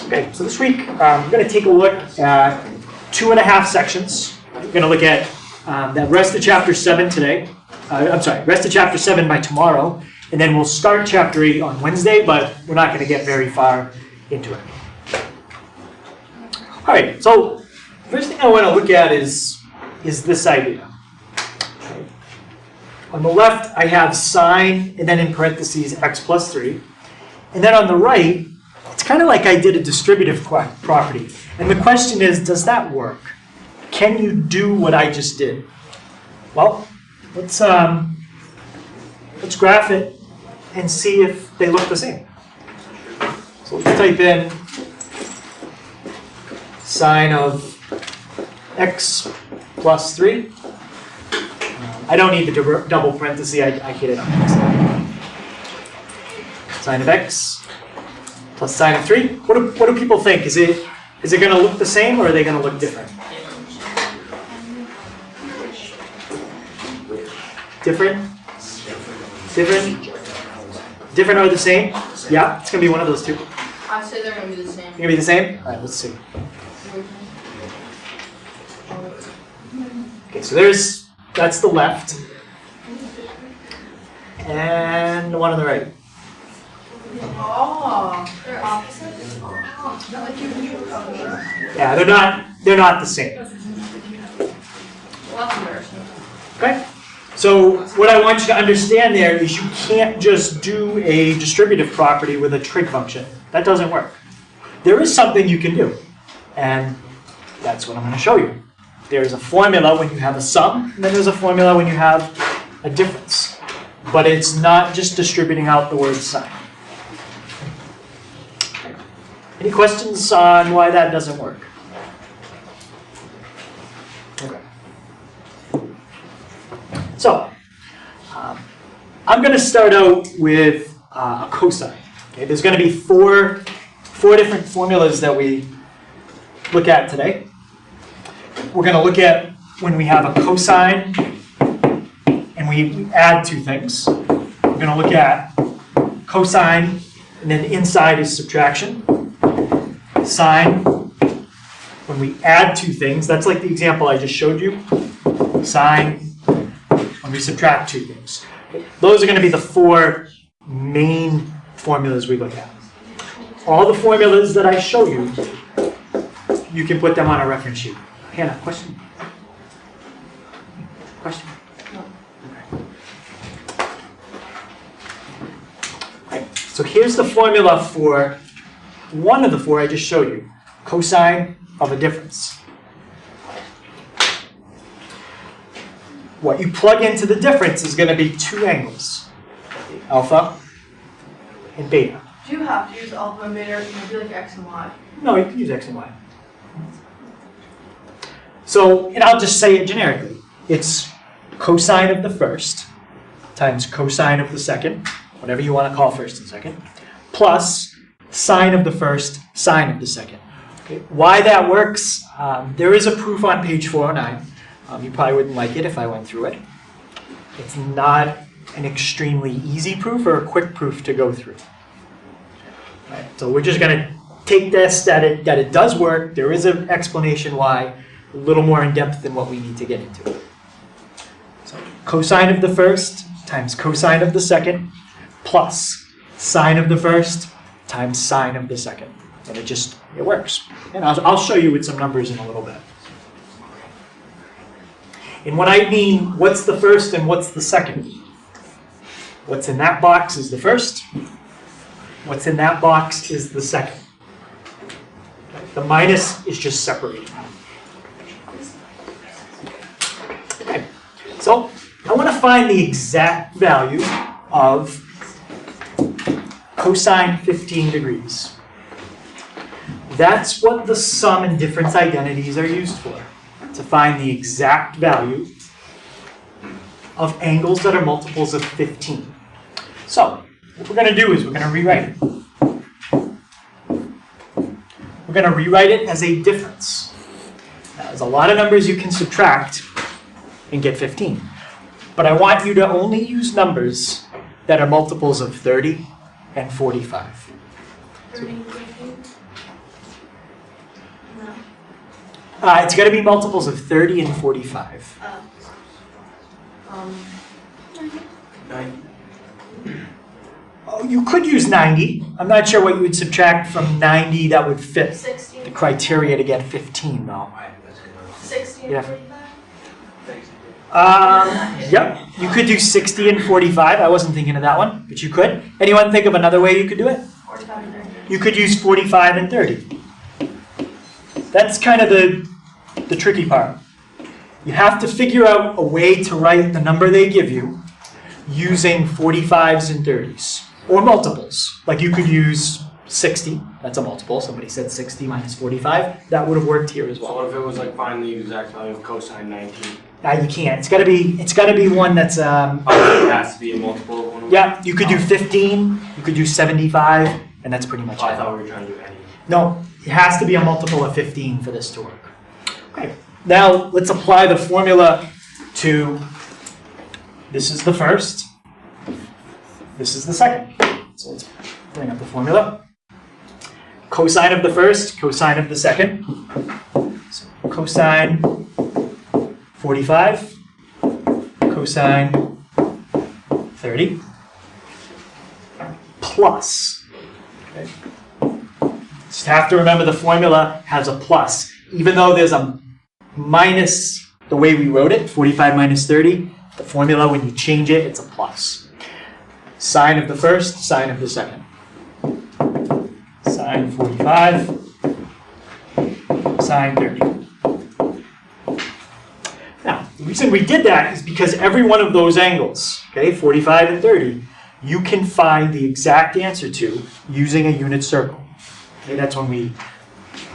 Okay, so this week we're going to take a look at 2.5 sections. We're going to look at that rest of chapter 7 today. Rest of chapter 7 by tomorrow. And then we'll start chapter 8 on Wednesday, but we're not going to get very far into it. All right, so first thing I want to look at is this idea. Okay. On the left, I have sine, and then in parentheses, x plus 3. And then on the right, it's kind of like I did a distributive property. And the question is, does that work? Can you do what I just did? Well, let's graph it and see if they look the same. So let's type in sine of x plus 3. I don't need the double parenthesis, I get it on the side. Sine of x plus sine of 3. What do people think? Is it going to look the same, or are they going to look different? Different? Different? Different or the same? Yeah, it's going to be one of those two. I say they're going to be the same. They're going to be the same? All right, let's see. Okay, so that's the left. And the one on the right. Oh, they're opposite? Yeah, they're not the same. Well, that's embarrassing. Okay? So what I want you to understand there is you can't just do a distributive property with a trig function. That doesn't work. There is something you can do, and that's what I'm going to show you. There's a formula when you have a sum, and then there's a formula when you have a difference. But it's not just distributing out the word sine. Any questions on why that doesn't work? Okay. So, I'm going to start out with a cosine. Okay, there's going to be four different formulas that we look at today. We're going to look at when we have a cosine and we add two things. We're going to look at cosine, and then inside is subtraction. Sine, when we add two things, that's like the example I just showed you. Sine, when we subtract two things. Those are going to be the four main formulas we look at. All the formulas that I show you, you can put them on a reference sheet. Hannah, question? Question? Okay. So here's the formula for one of the four I just showed you, cosine of a difference. What you plug into the difference is going to be two angles, alpha and beta. Do you have to use alpha and beta, or can you do like x and y? No, you can use x and y. So, and I'll just say it generically. It's cosine of the first times cosine of the second, whatever you want to call first and second, plus sine of the first, sine of the second. Okay. Why that works, there is a proof on page 409. You probably wouldn't like it if I went through it. It's not an extremely easy proof or a quick proof to go through. Right. So we're just going to take this, that it does work. There is an explanation why, a little more in depth than what we need to get into. So cosine of the first times cosine of the second plus sine of the first times sine of the second. And it works. And I'll show you with some numbers in a little bit. And when I mean what's the first and what's the second, what's in that box is the first. What's in that box is the second. The minus is just separating. Okay. So I want to find the exact value of cosine 15 degrees. That's what the sum and difference identities are used for, to find the exact value of angles that are multiples of 15. So what we're going to do is we're going to rewrite it. We're going to rewrite it as a difference. Now, there's a lot of numbers you can subtract and get 15. But I want you to only use numbers that are multiples of 30 and 45. 30 and 15? No. It's going to be multiples of 30 and 45. Um, 90. Oh, you could use 90. I'm not sure what you would subtract from 90 that would fit 60. the criteria to get 15, though. 60 and Yeah. 45? Yep, you could do 60 and 45. I wasn't thinking of that one, but you could. Anyone think of another way you could do it? 45 and 30. You could use 45 and 30. That's kind of the tricky part. You have to figure out a way to write the number they give you using 45s and 30s, or multiples. Like you could use 60, that's a multiple. Somebody said 60 minus 45. That would have worked here as So well. what if it was like find the exact value of cosine 19? You can't. It's gotta be one that's Oh, it has to be a multiple of one of them? yeah. You could do 15. You could do 75, and that's pretty much Oh, I it. thought we were trying to do any. No, it has to be a multiple of 15 for this to work. Okay. Now let's apply the formula to. This is the first. This is the second. So let's bring up the formula. Cosine of the first, cosine of the second. So cosine 45, cosine 30, plus. Okay. Just have to remember the formula has a plus. Even though there's a minus the way we wrote it, 45 minus 30, the formula, when you change it, it's a plus. Sine of the first, sine of the second. Sine 45, sine 30. Now, the reason we did that is because every one of those angles, okay, 45 and 30, you can find the exact answer to using a unit circle. Okay, that's when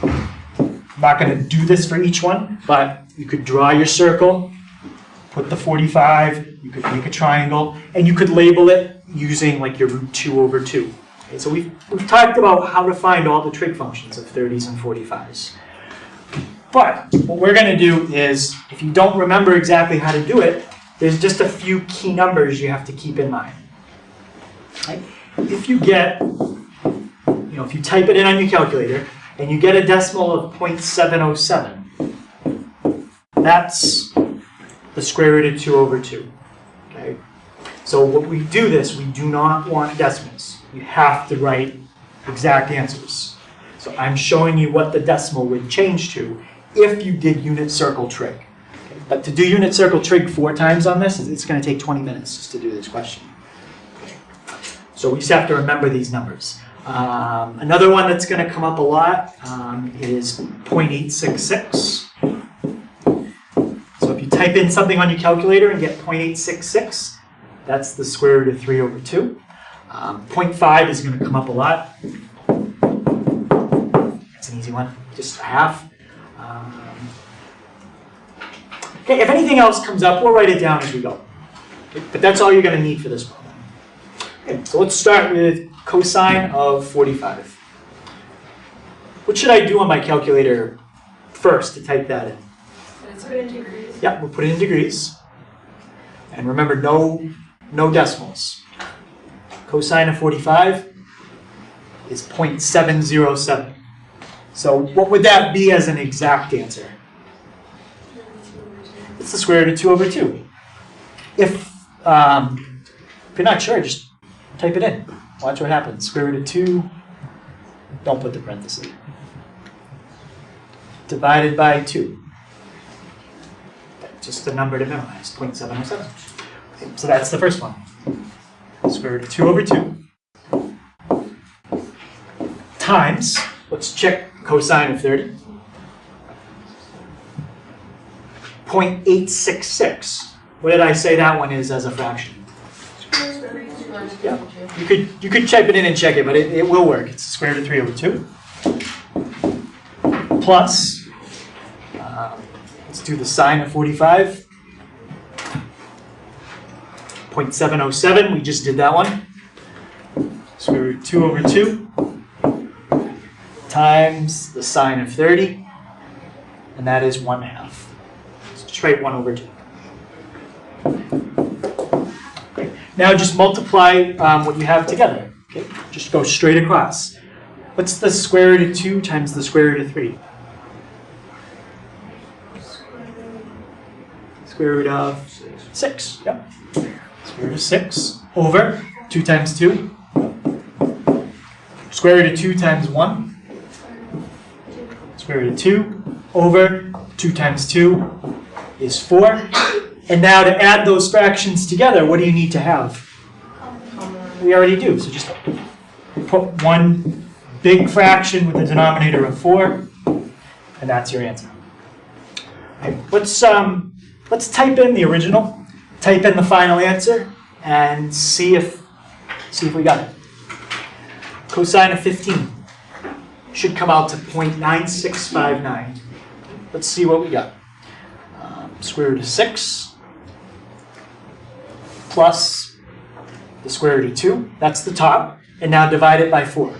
I'm not going to do this for each one, but you could draw your circle, put the 45, you could make a triangle, and you could label it using like your root 2 over 2. Okay, so we've talked about how to find all the trig functions of 30s and 45s. But what we're going to do is, if you don't remember exactly how to do it, there's just a few key numbers you have to keep in mind. Right? If you get, if you type it in on your calculator and you get a decimal of 0.707, that's the square root of 2 over 2. Okay? So when we do this, we do not want decimals. You have to write exact answers. So I'm showing you what the decimal would change to if you did unit circle trig. Okay? But to do unit circle trig 4 times on this, it's going to take 20 minutes just to do this question. Okay. So we just have to remember these numbers. Another one that's going to come up a lot is 0.866. So if you type in something on your calculator and get 0.866, that's the square root of 3 over 2. 0.5 is going to come up a lot. That's an easy one, just a half. Okay, if anything else comes up, we'll write it down as we go. Okay, but that's all you're going to need for this one. Okay, so let's start with cosine of 45. What should I do on my calculator first to type that in? Put it in degrees. Yeah, we'll put it in degrees. And remember, no decimals. Cosine of 45 is 0.707. So what would that be as an exact answer? It's the square root of 2 over 2. If you're not sure, just type it in. Watch what happens. Square root of 2, don't put the parenthesis. Divided by 2. Just a number to memorize, 0.707. Okay, so that's the first one. Square root of 2 over 2 times, let's check cosine of 30, 0.866. What did I say that one is as a fraction? Yeah. You could type it in and check it, but it will work. It's the square root of 3 over 2 plus, let's do the sine of 45, 0.707, we just did that one. Square root of 2 over 2 times the sine of 30, and that is 1/2. So just write 1 over 2. Okay. Now just multiply what you have together. Okay? Just go straight across. What's the square root of 2 times the square root of 3? Square root of 6. Yep. Square root of 6 over 2 times 2. Square root of 2 times 1. Square root of 2 over 2 times 2 is 4. And now to add those fractions together, what do you need to have? We already do. So just put one big fraction with a denominator of 4, and that's your answer. Okay, let's type in the original, type in the final answer, and see if we got it. Cosine of 15 should come out to 0.9659. Let's see what we got. Square root of 6 plus the square root of 2. That's the top. And now divide it by 4.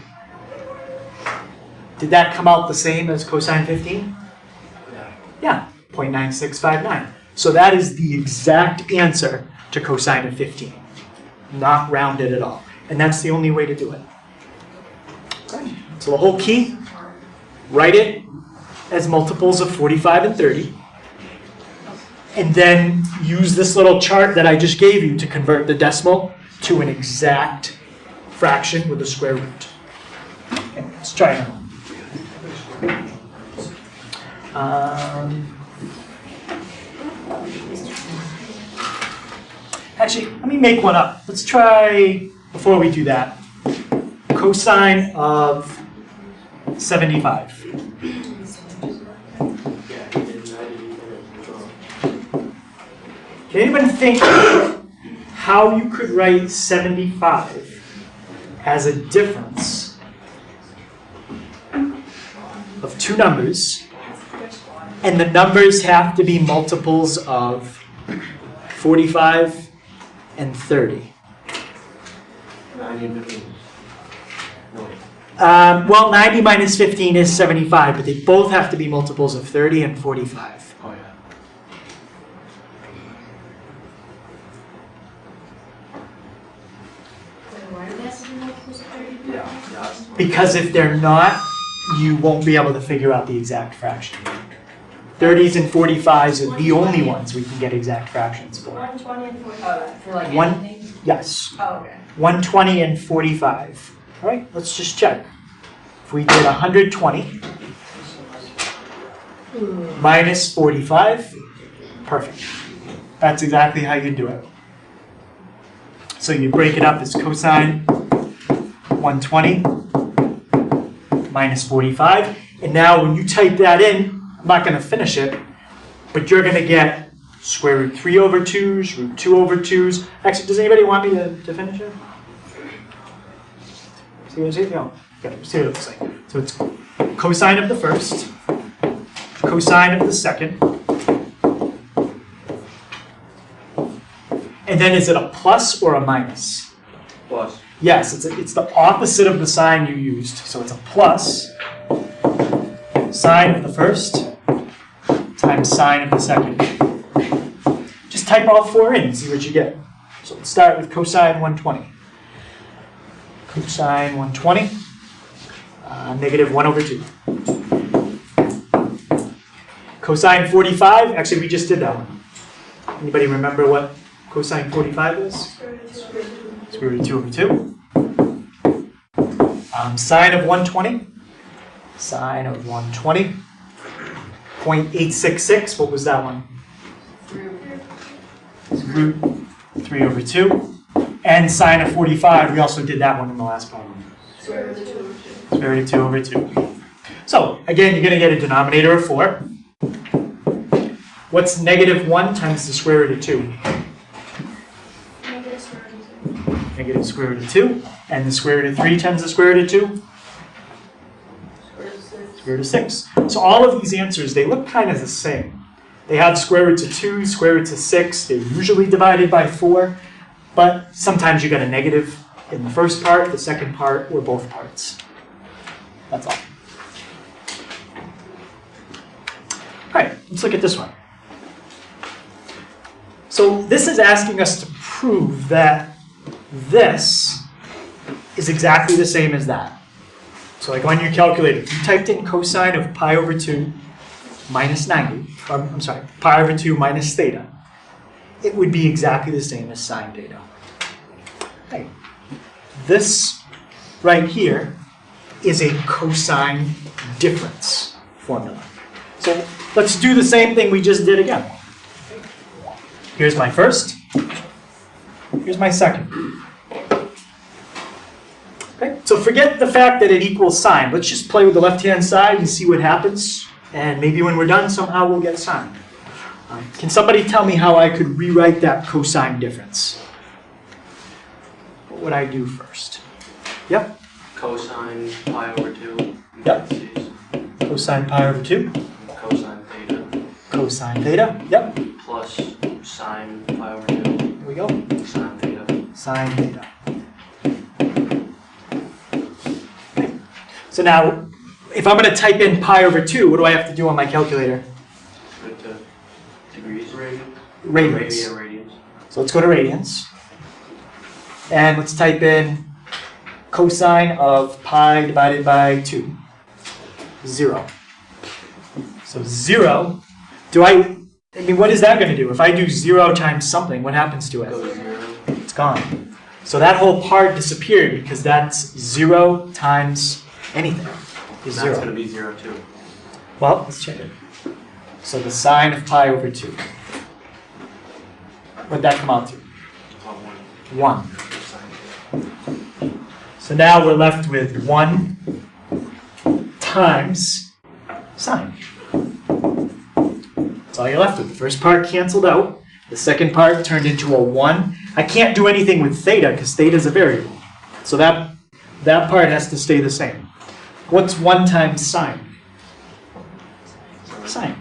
Did that come out the same as cosine 15? Yeah, 0.9659. So that is the exact answer to cosine of 15. Not rounded at all. And that's the only way to do it. Okay. So the whole key, write it as multiples of 45 and 30. And then use this little chart that I just gave you to convert the decimal to an exact fraction with a square root. Okay, let's try it. Actually, let me make one up. Let's try, before we do that, cosine of 75. Can anybody think how you could write 75 as a difference of two numbers, and the numbers have to be multiples of 45 and 30? 90 and 15. No. Well, 90 minus 15 is 75, but they both have to be multiples of 30 and 45. Oh, yeah. Why do they have to be multiples of 30? Yeah. Because if they're not, you won't be able to figure out the exact fraction. 30s and 45s are the only ones we can get exact fractions for. 120 and 45. For like One- anything? Yes, Oh, okay. 120 and 45. All right, let's just check. If we did 120 minus 45, perfect. That's exactly how you do it. So you break it up as cosine 120 minus 45. And now when you type that in, I'm not going to finish it, but you're going to get square root 3 over 2's, root 2 over 2's. Actually, does anybody want me to finish it? See what it? No. Okay, see what it looks like. So it's cosine of the first, cosine of the second, and then is it a plus or a minus? Plus. Yes, it's the opposite of the sign you used. So it's a plus sine of the first times sine of the second. Just type all 4 in and see what you get. So let's start with cosine 120. Cosine 120, negative 1 over 2. Cosine 45, actually we just did that one. Anybody remember what cosine 45 is? Square root of 2 over 2. Sine of 120. Sine of 120. 0.866, what was that one? Root 3 over 2. And sine of 45, we also did that one in the last problem. Square root of 2 over 2. Square root of 2 over 2. So, again, you're going to get a denominator of 4. What's negative 1 times the square root of 2? Negative square root of 2. Negative square root of 2. And the square root of 3 times the square root of 2? Square root of 6. Square root of 6. So all of these answers, they look kind of the same. They have square roots of 2, square roots of 6. They're usually divided by 4. But sometimes you get a negative in the first part, the second part, or both parts. That's all. All right, let's look at this one. So this is asking us to prove that this is exactly the same as that. So like on your calculator, if you typed in cosine of pi over 2 minus 90, pi over 2 minus theta, it would be exactly the same as sine theta. Okay. This right here is a cosine difference formula. So let's do the same thing we just did again. Here's my first. Here's my second. Okay, so forget the fact that it equals sine. Let's just play with the left-hand side and see what happens. And maybe when we're done, somehow we'll get sine. Can somebody tell me how I could rewrite that cosine difference? What would I do first? Yep. Cosine pi over 2. Yep. parentheses, Cosine pi over 2. Cosine theta. Cosine theta. Yep. Plus sine pi over 2. Here we go. Sine theta. Sine theta. Okay. So now, if I'm going to type in pi over 2, what do I have to do on my calculator? Go to degrees. Radians. Radians. So let's go to radians. And let's type in cosine of pi divided by 2. 0. So 0. I mean, what is that going to do? If I do 0 times something, what happens to Go it? to 0. It's gone. So that whole part disappeared because that's 0 times anything is That's 0. going to be 0 too. Well, let's check it. So the sine of pi over 2. What'd that come out to? 1. So now we're left with 1 times sine. That's all you're left with. The first part canceled out. The second part turned into a 1. I can't do anything with theta because theta is a variable. So that part has to stay the same. What's 1 times sine? Sine.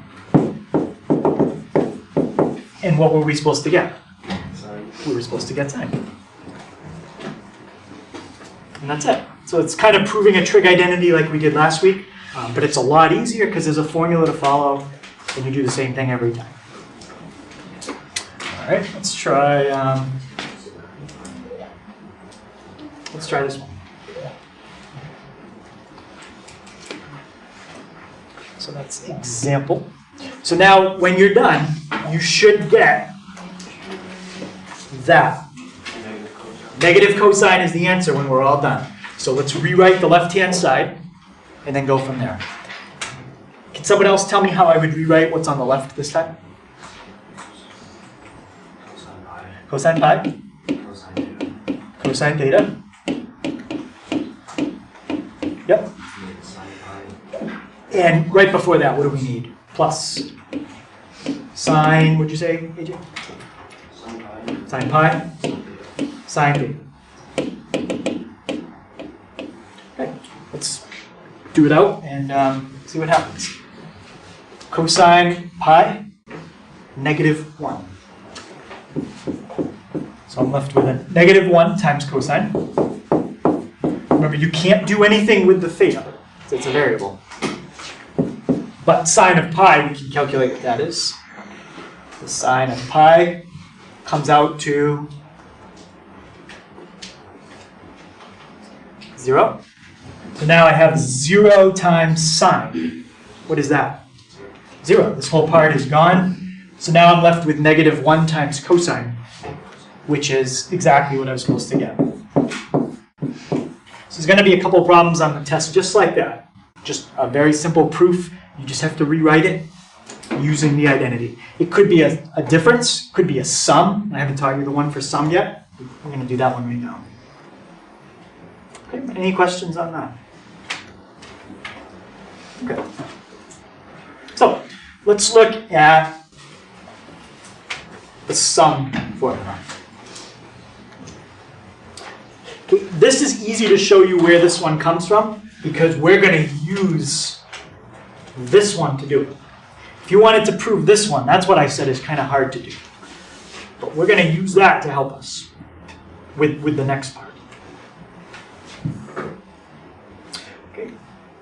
And what were we supposed to get? We were supposed to get sine. And that's it. So it's kind of proving a trig identity like we did last week, but it's a lot easier because there's a formula to follow and you do the same thing every time. All right, let's try this one. So that's example. So now when you're done, you should get that. Negative cosine is the answer when we're all done. So let's rewrite the left-hand side and then go from there. Can someone else tell me how I would rewrite what's on the left this time? Cosine pi? Cosine theta? Yep. And right before that, what do we need? Plus sine, what'd you say, AJ? Sine pi? Sine theta. Okay, let's do it out and see what happens. Cosine pi, -1. So I'm left with a -1 times cosine. Remember, you can't do anything with the theta. So it's a variable. But sine of pi, we can calculate what that is. The sine of pi comes out to 0. So now I have 0 times sine. What is that? 0. This whole part is gone. So now I'm left with -1 times cosine, which is exactly what I was supposed to get. So there's going to be a couple of problems on the test just like that. Just a very simple proof. You just have to rewrite it using the identity. It could be a difference, could be a sum. I haven't taught you the one for sum yet. We're going to do that one right now. Okay, any questions on that? Okay. So let's look at the sum formula. Okay, this is easy to show you where this one comes from because we're going to use this one to do it. If you wanted to prove this one, that's what I said is kind of hard to do. But we're going to use that to help us with the next part. Okay.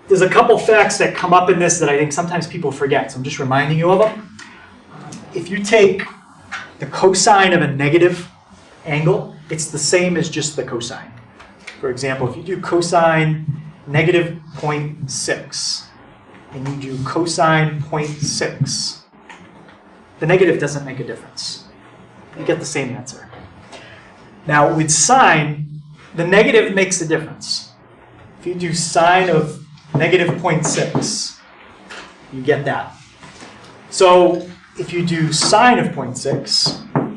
There's a couple facts that come up in this that I think sometimes people forget, so I'm just reminding you of them. If you take the cosine of a negative angle, it's the same as just the cosine. For example, if you do cosine -0.6, and you do cosine 0.6, the negative doesn't make a difference. you get the same answer. Now with sine, the negative makes a difference. If you do sine of negative 0.6, you get that. So if you do sine of 0.6,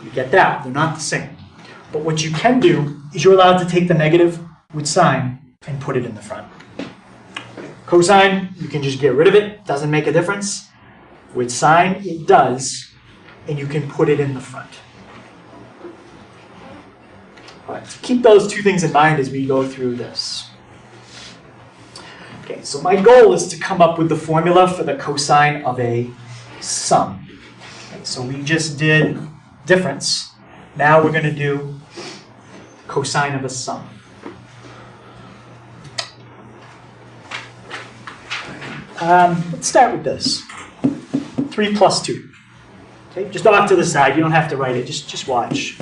you get that. They're not the same. But what you can do is you're allowed to take the negative with sine and put it in the front. Cosine, you can just get rid of it. Doesn't make a difference. With sine, it does, and you can put it in the front. All right, so keep those two things in mind as we go through this. Okay, so my goal is to come up with the formula for the cosine of a sum. Okay, so we just did difference. Now we're going to do cosine of a sum. Let's start with this. 3 plus 2. Okay, just off to the side. You don't have to write it. Just watch.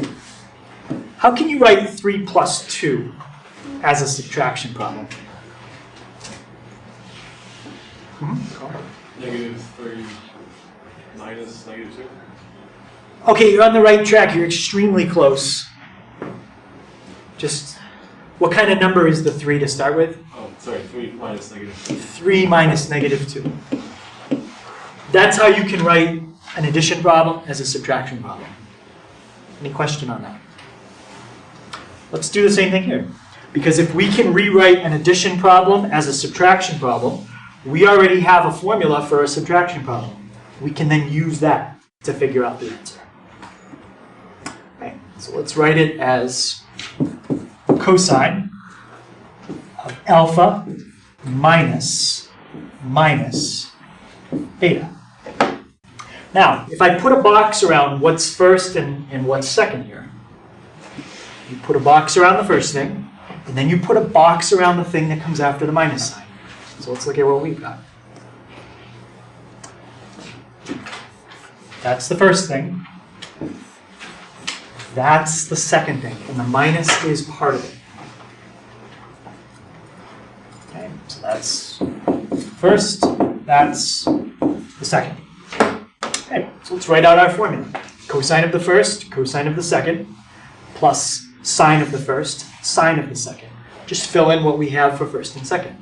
How can you write 3 plus 2 as a subtraction problem? Negative 3 minus negative 2. Okay, you're on the right track. You're extremely close. Just, what kind of number is the 3 to start with? Oh, sorry, 3 minus negative 2. 3 minus negative 2. That's how you can write an addition problem as a subtraction problem. Any question on that? Let's do the same thing here. Because if we can rewrite an addition problem as a subtraction problem, we already have a formula for a subtraction problem. We can then use that to figure out the answer. Okay, so let's write it as cosine of alpha minus beta. Now, if I put a box around what's first and what's second here, you put a box around the first thing, and then you put a box around the thing that comes after the minus sign. So let's look at what we've got. That's the first thing. That's the second thing, and the minus is part of it. Okay, so that's first, that's the second. Okay, so let's write out our formula. Cosine of the first, cosine of the second, plus sine of the first, sine of the second. Just fill in what we have for first and second.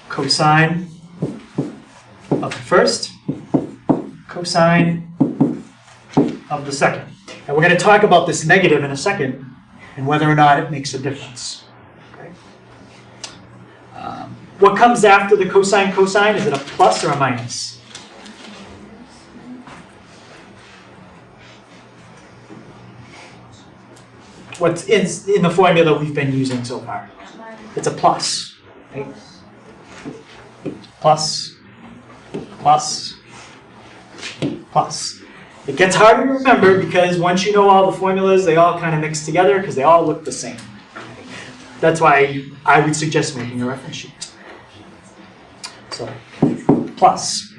Cosine of the first, cosine of the second. And we're going to talk about this negative in a second and whether or not it makes a difference. Okay. What comes after the cosine cosine? Is it a plus or a minus? What's in the formula we've been using so far? It's a plus. Right? Plus, plus, plus. It gets harder to remember because once you know all the formulas, they all kind of mix together because they all look the same. That's why I would suggest making a reference sheet. So, plus.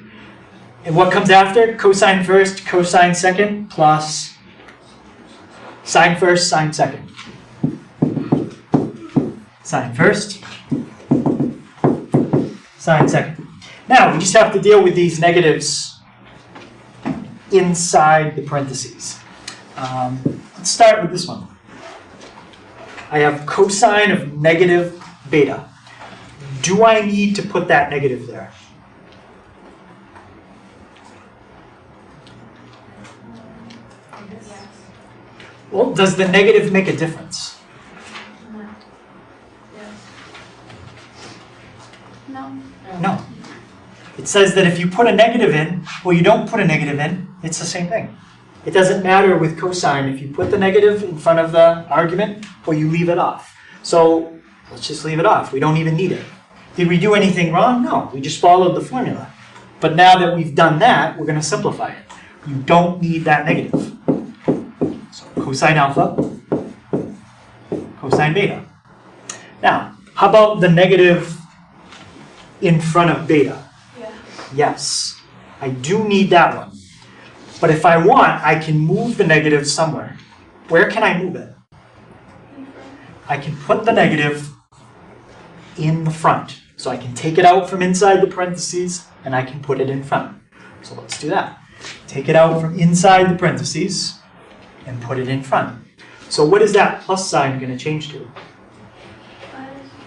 And what comes after? Cosine first, cosine second, plus sine first, sine second. Sine first, sine second. Now, we just have to deal with these negatives inside the parentheses. Let's start with this one. I have cosine of negative beta. Do I need to put that negative there? Well, does the negative make a difference? No. No. It says that if you put a negative in, or you don't put a negative in, it's the same thing. It doesn't matter with cosine if you put the negative in front of the argument or you leave it off. So let's just leave it off. We don't even need it. Did we do anything wrong? No. We just followed the formula. But now that we've done that, we're going to simplify it. You don't need that negative. So cosine alpha, cosine beta. Now, how about the negative in front of beta? Yeah. Yes, I do need that one. But if I want, I can move the negative somewhere. Where can I move it? I can put the negative in the front. So I can take it out from inside the parentheses and I can put it in front. So let's do that. take it out from inside the parentheses and put it in front. So what is that plus sign going to change to?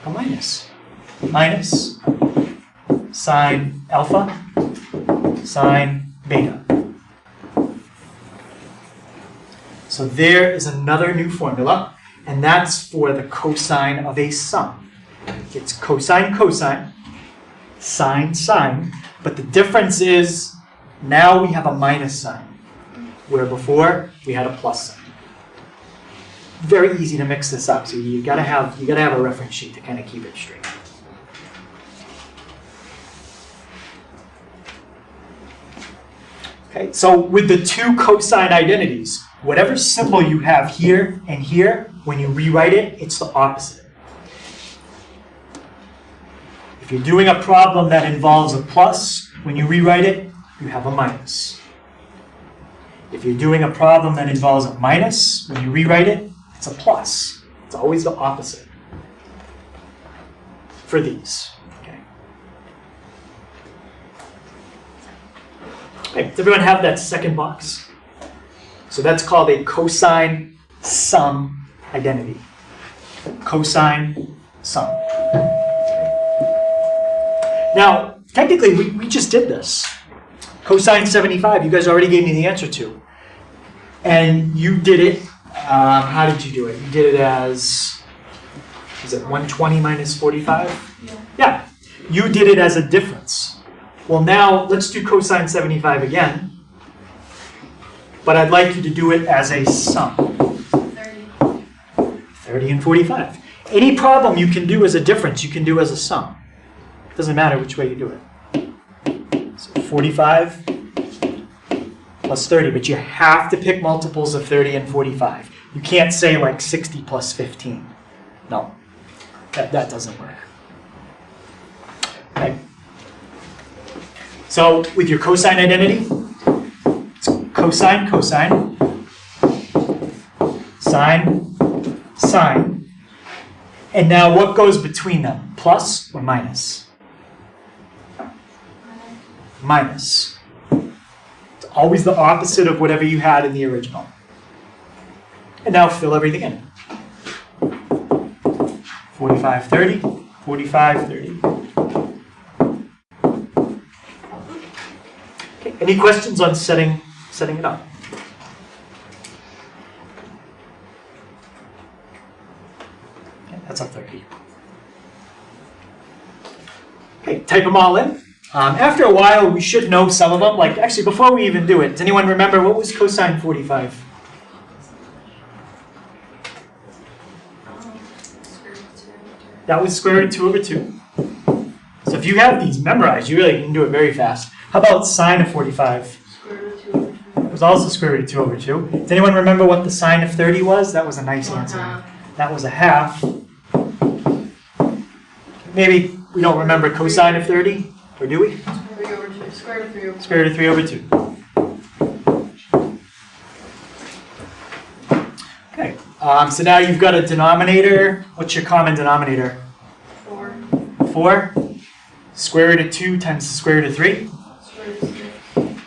A minus. Minus sine alpha, sine beta. So there is another new formula, and that's for the cosine of a sum. It's cosine, cosine, sine, sine, but the difference is now we have a minus sign, where before we had a plus sign. Very easy to mix this up, so you gotta have a reference sheet to kind of keep it straight. Okay, so with the two cosine identities, whatever symbol you have here and here, when you rewrite it, it's the opposite. If you're doing a problem that involves a plus, when you rewrite it, you have a minus. If you're doing a problem that involves a minus, when you rewrite it, it's a plus. It's always the opposite for these. Okay, does everyone have that second box? So that's called a cosine sum identity. Cosine sum. Now, technically, we just did this. Cosine 75, you guys already gave me the answer to. And you did it, how did you do it? You did it as, is it 120 minus 45? Yeah, you did it as a difference. Well, now let's do cosine 75 again. But I'd like you to do it as a sum. 30 and 45. Any problem you can do as a difference, you can do as a sum. Doesn't matter which way you do it. So 45 plus 30, but you have to pick multiples of 30 and 45. You can't say like 60 plus 15. No, that doesn't work. Okay. So with your cosine identity, it's cosine, cosine, sine, sine. And now what goes between them? Plus or minus? Minus. It's always the opposite of whatever you had in the original. And now fill everything in. 45, 30, 45, 30. Okay, any questions on setting it up? Okay, that's a 30. Okay, type them all in. After a while, we should know some of them. Like, actually, before we even do it, does anyone remember what was cosine 45? That was square root of 2 over 2. So if you have these memorized, you really can do it very fast. How about sine of 45? Square root of 2 over 2. It was also square root of 2 over 2. Does anyone remember what the sine of 30 was? That was a nice answer. That was a half. Maybe we don't remember cosine of 30, or do we? 3 over 2. Square root of 3 over 2. Square root of 3 over 2. Okay, so now you've got a denominator. What's your common denominator? 4. 4. Square root of 2 times the square root of 3. Square root of 6.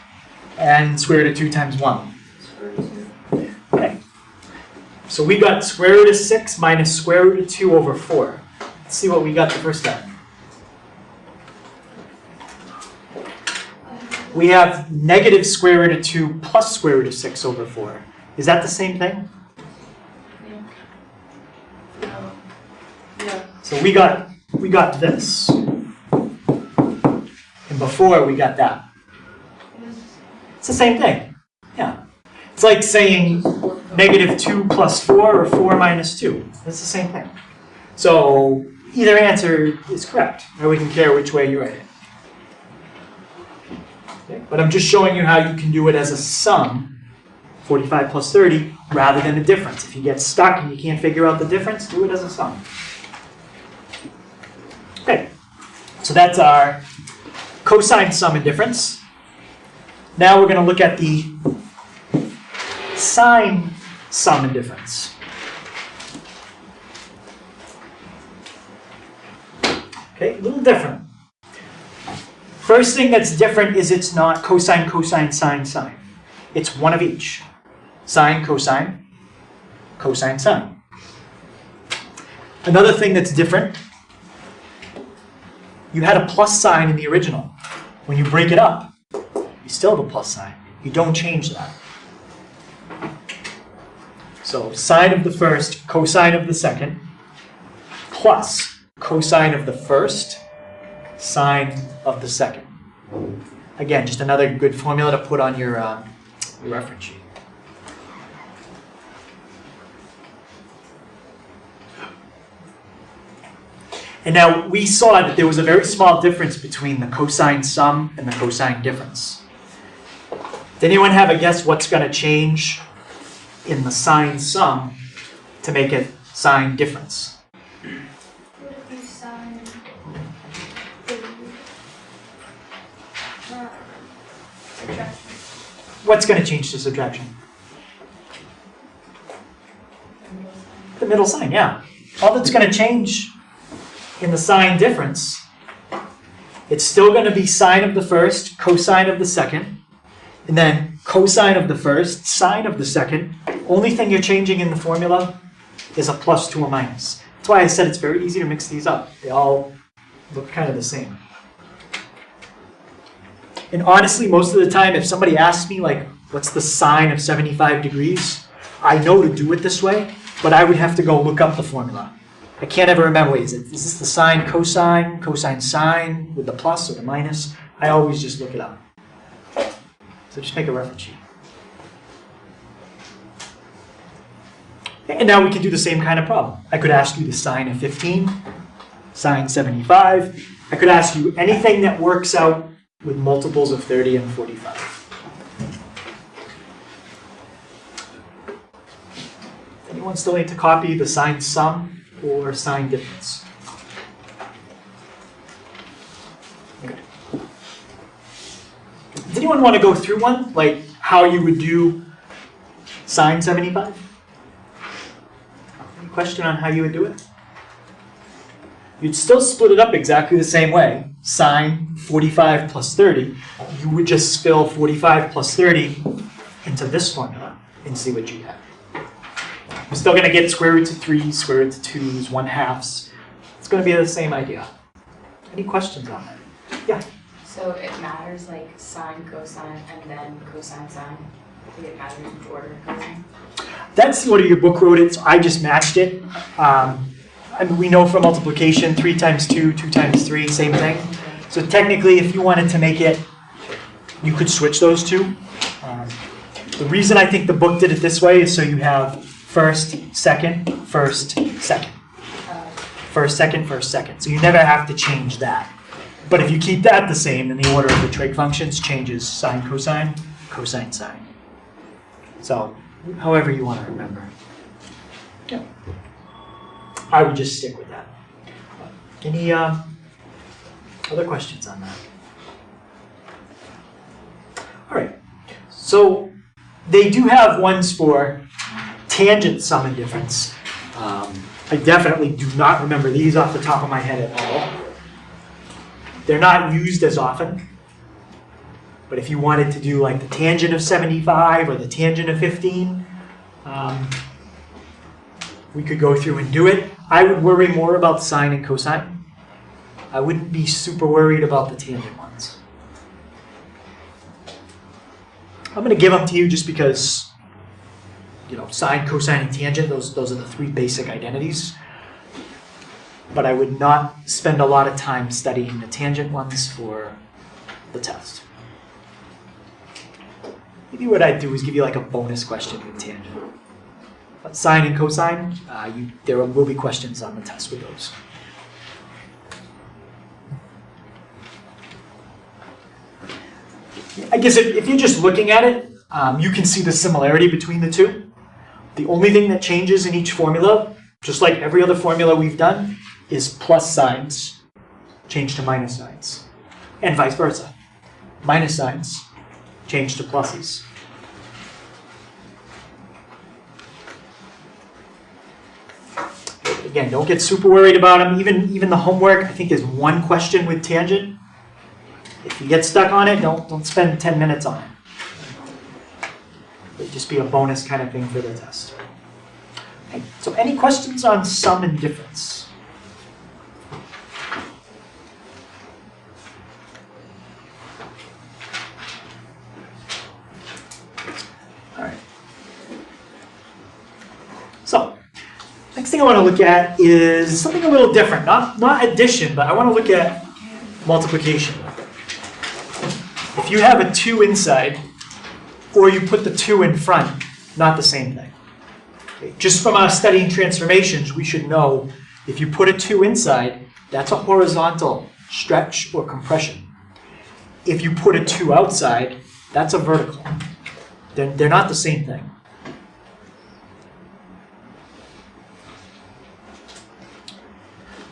And square root of 2 times 1. Square root of 2. Okay. So we got square root of 6 minus square root of 2 over 4. Let's see what we got the first time. We have negative square root of 2 plus square root of 6 over 4. Is that the same thing? No. Yeah. So we got this. And before we got that. It's the same thing. Yeah. It's like saying negative 2 plus 4 or 4 minus 2. It's the same thing. So either answer is correct. I wouldn't care which way you write it. Okay. But I'm just showing you how you can do it as a sum, 45 plus 30, rather than a difference. If you get stuck and you can't figure out the difference, do it as a sum. Okay. So that's our cosine sum and difference. Now we're going to look at the sine sum and difference. Okay, a little different. First thing that's different is it's not cosine, cosine, sine, sine. It's one of each. Sine, cosine, cosine, sine. Another thing that's different, you had a plus sign in the original. When you break it up, you still have a plus sign. You don't change that. So sine of the first, cosine of the second, plus cosine of the first, sine of the second. Again, just another good formula to put on your reference sheet. And now we saw that there was a very small difference between the cosine sum and the cosine difference. Does anyone have a guess what's going to change in the sine sum to make it sine difference? Would it be sine 30? Subtraction. What's going to change to subtraction? The middle sign, yeah. All that's going to change in the sine difference, it's still going to be sine of the first, cosine of the second, and then cosine of the first, sine of the second. Only thing you're changing in the formula is a plus to a minus. That's why I said it's very easy to mix these up. They all look kind of the same. And honestly, most of the time, if somebody asks me, like, what's the sine of 75 degrees, I know to do it this way, but I would have to go look up the formula. I can't ever remember, wait, is this the sine, cosine, sine, with the plus or the minus? I always just look it up. So just make a reference sheet. And now we can do the same kind of problem. I could ask you the sine of 15, sine 75. I could ask you anything that works out with multiples of 30 and 45. Anyone still need to copy the sine sum or sine difference? Good. Does anyone want to go through one? Like how you would do sine 75? Any question on how you would do it? You'd still split it up exactly the same way. Sine 45 plus 30. You would just fill 45 plus 30 into this formula and see what you have. We're still going to get square roots of 3s, square roots of 2s, 1/2s. It's going to be the same idea. Any questions on that? Yeah? So it matters like sine, cosine, and then cosine, sine? It matters which order it goes in? That's the order your book wrote it, so I just matched it. I mean, we know from multiplication, 3 times 2, 2 times 3, same thing. So technically, if you wanted to make it, you could switch those two. The reason I think the book did it this way is so you have first, second, first, second. First, second, first, second. So you never have to change that. But if you keep that the same, then the order of the trig functions changes sine, cosine, cosine, sine. So however you want to remember. Yeah. I would just stick with that. Any other questions on that? All right. So they do have ones for tangent sum and difference. I definitely do not remember these off the top of my head at all. They're not used as often. But if you wanted to do like the tangent of 75 or the tangent of 15, we could go through and do it. I would worry more about sine and cosine. I wouldn't be super worried about the tangent ones. I'm going to give them to you just because, you know, sine, cosine, and tangent, those are the 3 basic identities. But I would not spend a lot of time studying the tangent ones for the test. Maybe what I'd do is give you like a bonus question with tangent. But sine and cosine, there will be questions on the test with those. I guess if you're just looking at it, you can see the similarity between the two. The only thing that changes in each formula, just like every other formula we've done, is plus signs change to minus signs, and vice versa. Minus signs change to pluses. Again, don't get super worried about them. Even the homework, I think there's one question with tangent. If you get stuck on it, don't spend 10 minutes on it. It'd just be a bonus kind of thing for the test. Okay, so any questions on sum and difference? All right. So, next thing I want to look at is something a little different. Not addition, but I want to look at multiplication. If you have a 2 inside, or you put the 2 in front, not the same thing. Okay, just from our studying transformations, we should know if you put a 2 inside, that's a horizontal stretch or compression. If you put a 2 outside, that's a vertical. They're not the same thing.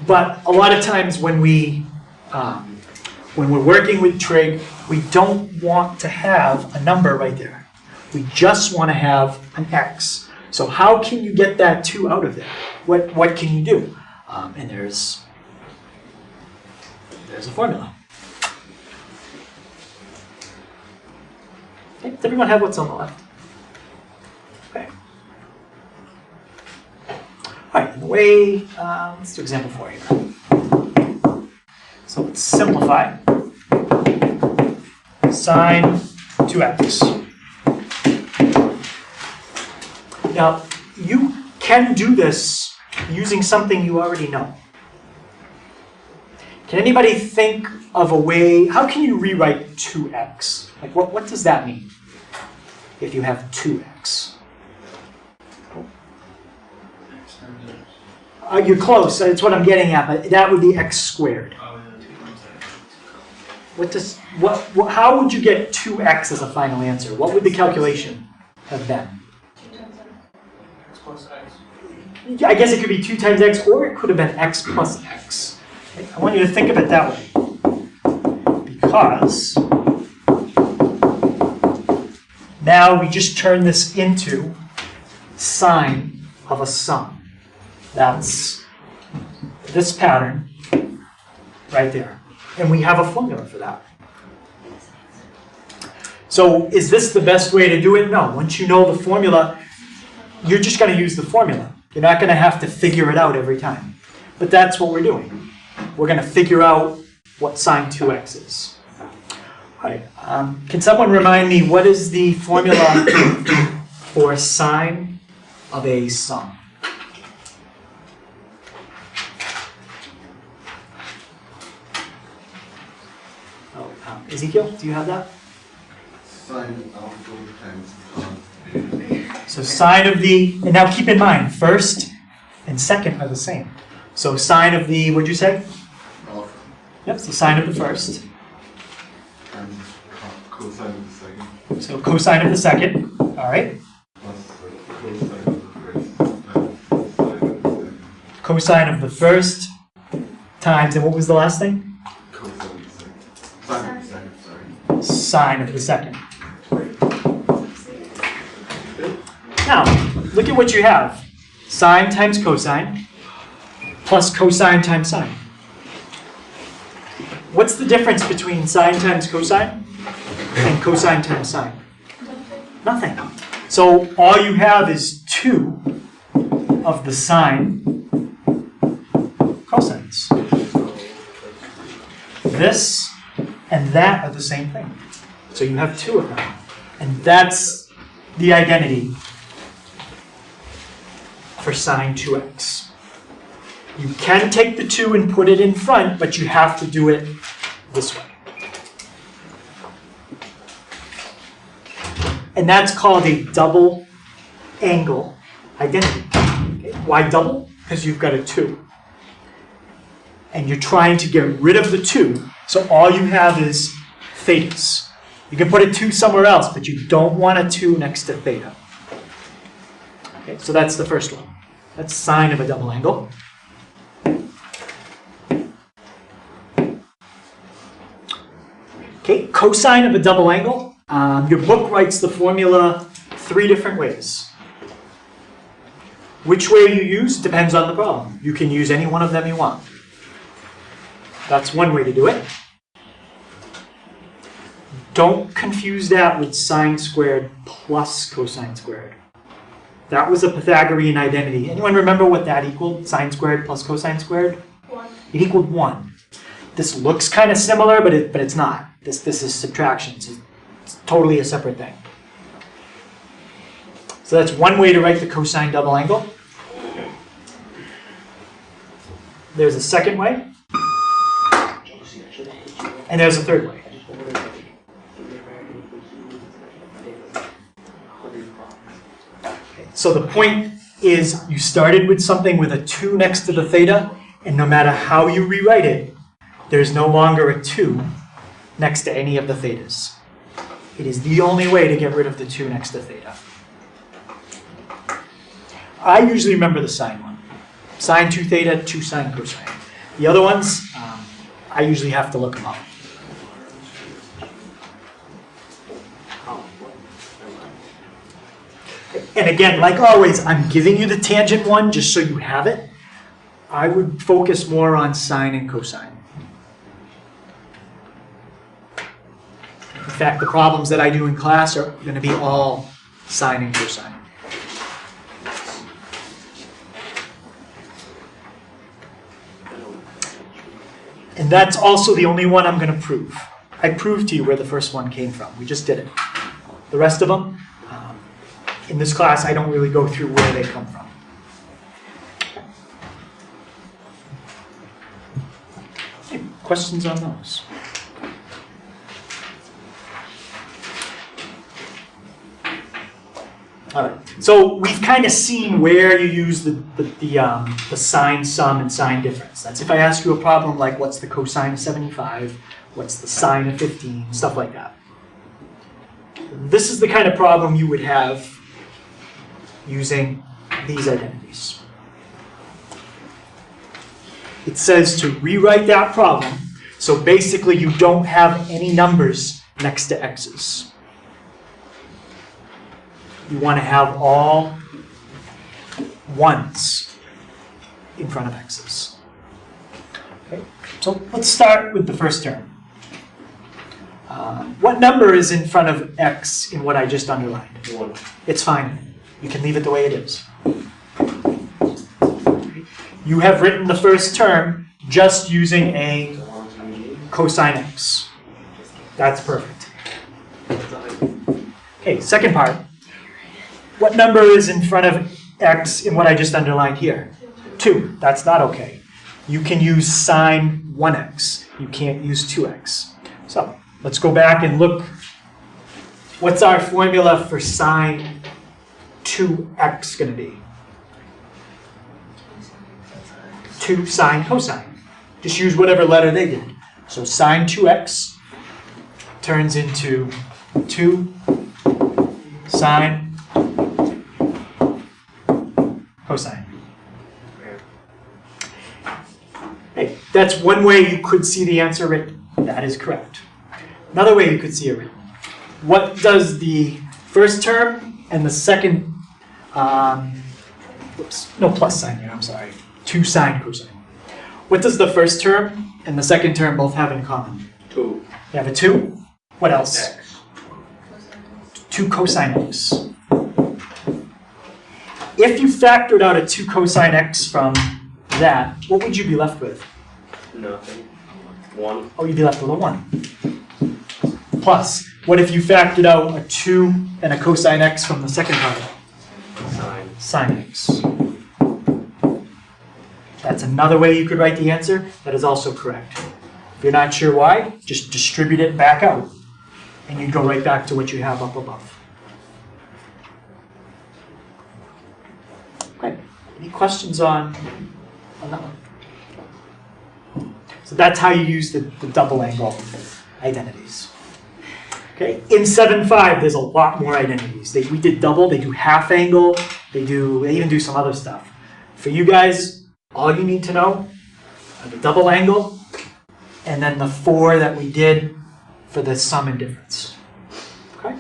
But a lot of times when we're working with trig, we don't want to have a number right there. We just want to have an x. So how can you get that 2 out of there? What can you do? And there's a formula. Okay, does everyone have what's on the left? Okay. All right, in the way, let's do example 4 here. So let's simplify sine 2x. Now, you can do this using something you already know. Can anybody think of a way, how can you rewrite 2x? Like, what does that mean if you have 2x? You're close, that's what I'm getting at, but that would be x squared. How would you get 2x as a final answer? What would the calculation have been? I guess it could be 2 times x, or it could have been x plus x. Okay, I want you to think of it that way. Because now we just turn this into sine of a sum. That's this pattern right there. And we have a formula for that. So is this the best way to do it? No. Once you know the formula, you're just going to use the formula. You're not going to have to figure it out every time. But that's what we're doing. We're going to figure out what sine 2x is. All right. Can someone remind me, what is the formula for sine of a sum? Ezekiel, do you have that? Sine of 2 times cos. So sine of the, and now keep in mind, first and second are the same. So sine of the, what'd you say? Alpha. Yep, so sine of the first. And cosine of the second. So cosine of the second, all right. Plus cosine of the first times Cosine cosine of the second. of the first times, and what was the last thing? Cosine of the second. Sine of the second, sorry. Sine of the second. Now, look at what you have. Sine times cosine plus cosine times sine. What's the difference between sine times cosine and cosine times sine? Nothing. So all you have is 2 of the sine cosines. This and that are the same thing. So you have 2 of them. And that's the identity for sine 2x. You can take the 2 and put it in front, but you have to do it this way. And that's called a double angle identity. Okay. Why double? Because you've got a 2. And you're trying to get rid of the 2, so all you have is thetas. You can put a 2 somewhere else, but you don't want a 2 next to theta. Okay, so that's the first one. That's sine of a double angle. Okay, cosine of a double angle. Your book writes the formula 3 different ways. Which way you use depends on the problem. You can use any one of them you want. That's one way to do it. Don't confuse that with sine squared plus cosine squared. That was a Pythagorean identity. Anyone remember what that equaled? Sine squared plus cosine squared? 1. It equaled 1. This looks kind of similar, but it's not. This is subtraction. It's totally a separate thing. So that's one way to write the cosine double angle. There's a second way. And there's a third way. So the point is you started with something with a 2 next to the theta, and no matter how you rewrite it, there's no longer a 2 next to any of the thetas. It is the only way to get rid of the 2 next to theta. I usually remember the sine one. Sine 2 theta, 2 sine cosine. The other ones, I usually have to look them up. And again, like always, I'm giving you the tangent one just so you have it. I would focus more on sine and cosine. In fact, the problems that I do in class are going to be all sine and cosine. And that's also the only one I'm going to prove. I proved to you where the first one came from. We just did it. The rest of them, in this class, I don't really go through where they come from. Okay, questions on those? All right. So we've kind of seen where you use the sine sum and sine difference. That's if I ask you a problem like what's the cosine of 75, what's the sine of 15, stuff like that. This is the kind of problem you would have using these identities. It says to rewrite that problem, so basically you don't have any numbers next to x's. You want to have all ones in front of x's. Okay, so let's start with the first term. What number is in front of x in what I just underlined? 1. It's fine. You can leave it the way it is. You have written the first term just using a cosine x. That's perfect. Okay, second part. What number is in front of x in what I just underlined here? 2. That's not okay. You can use sine 1x. You can't use 2x. So let's go back and look. What's our formula for sine 2x going to be? 2 sine cosine. Just use whatever letter they did. So sine 2x turns into 2 sine cosine. Hey, that's one way you could see the answer written. That is correct. Another way you could see it written. What does the first term and the second, no plus sign here, I'm sorry. 2 sine cosine. What does the first term and the second term both have in common? 2. They have a 2. What else? X. 2 cosine x. If you factored out a 2 cosine x from that, what would you be left with? Nothing. 1. Oh, you'd be left with a 1. Plus, what if you factored out a 2 and a cosine x from the second part? Sine. Sine x. That's another way you could write the answer. That is also correct. If you're not sure why, just distribute it back out. And you go right back to what you have up above. Okay. Any questions on that one? So that's how you use the double angle identities. Okay. In 7.5, there's a lot more identities. We did double, they do half angle, they even do some other stuff. For you guys, all you need to know are the double angle and then the 4 that we did for the sum and difference. Okay?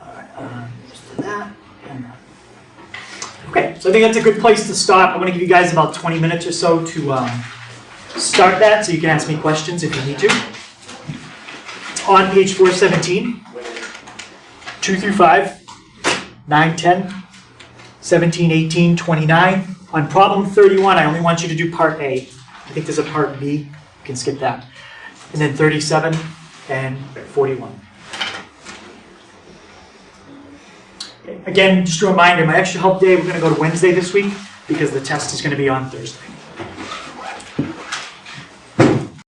Alright, just do that and that. Okay, so I think that's a good place to stop. I'm going to give you guys about 20 minutes or so to start that so you can ask me questions if you need to. On page 417, 2 through 5, 9, 10, 17, 18, 29. On problem 31, I only want you to do part A. I think there's a part B. You can skip that. And then 37 and 41. Okay. Again, just a reminder, my extra help day, we're going to go to Wednesday this week because the test is going to be on Thursday.